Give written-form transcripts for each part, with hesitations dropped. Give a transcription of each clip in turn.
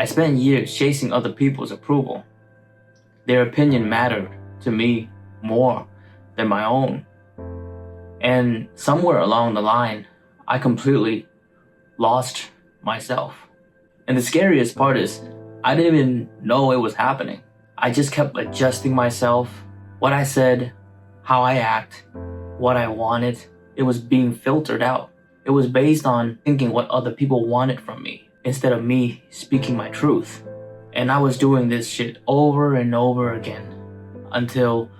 I spent years chasing other people's approval. Their opinion mattered to me more than my own. And somewhere along the line, I completely lost myself. And the scariest part is, I didn't even know it was happening. I just kept adjusting myself, what I said, how I act, what I wanted. It was being filtered out. It was based on thinking what other people wanted from me instead of me speaking my truth. And I was doing this shit over and over again until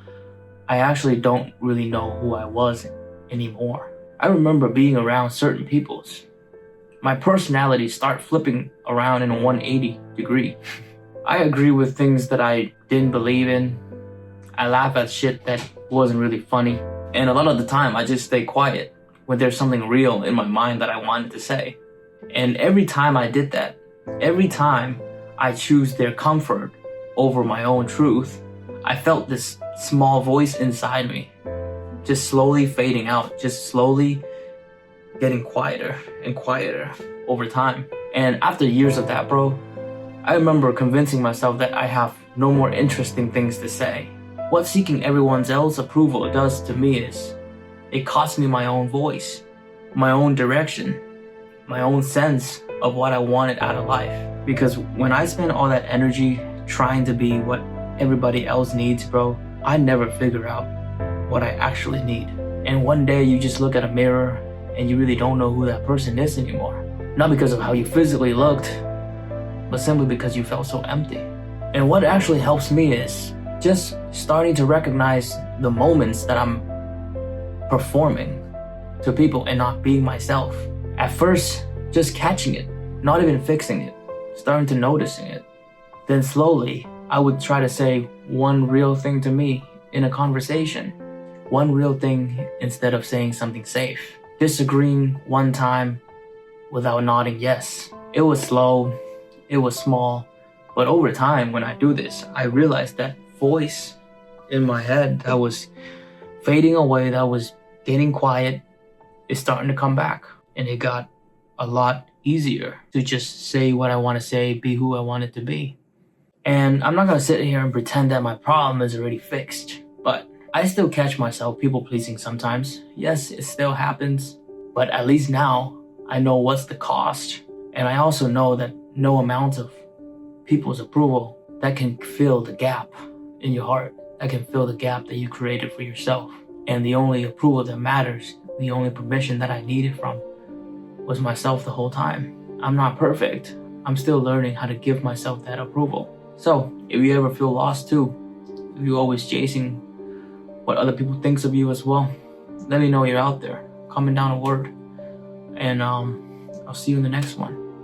I actually don't really know who I was anymore. I remember being around certain peoples. My personality started flipping around in a 180 degree. I agree with things that I didn't believe in. I laugh at shit that wasn't really funny. And a lot of the time, I just stay quiet when there's something real in my mind that I wanted to say. And every time I did that, every time I choose their comfort over my own truth, I felt this small voice inside me just slowly fading out, just slowly getting quieter and quieter over time. And after years of that, bro, I remember convincing myself that I have no more interesting things to say. What seeking everyone else's approval does to me is it costs me my own voice, my own direction, my own sense of what I wanted out of life. Because when I spend all that energy trying to be what everybody else needs, bro, I never figure out what I actually need. And one day you just look at a mirror and you really don't know who that person is anymore. Not because of how you physically looked, but simply because you felt so empty. And what actually helps me is just starting to recognize the moments that I'm performing to people and not being myself. At first, just catching it, not even fixing it, starting to noticing it. Then slowly, I would try to say one real thing to me in a conversation. One real thing instead of saying something safe. Disagreeing one time without nodding yes. It was slow, it was small, but over time when I do this, I realized that voice in my head that was fading away, that was getting quiet, is starting to come back. And it got a lot easier to just say what I want to say, be who I want it to be. And I'm not going to sit here and pretend that my problem is already fixed, but I still catch myself people pleasing sometimes. Yes, it still happens, but at least now I know what's the cost. And I also know that no amount of people's approval that can fill the gap in your heart, that can fill the gap that you created for yourself. And the only approval that matters, the only permission that I needed from was myself the whole time. I'm not perfect. I'm still learning how to give myself that approval. So if you ever feel lost too, if you're always chasing what other people thinks of you as well, let me know you're out there. Comment down a word, and I'll see you in the next one.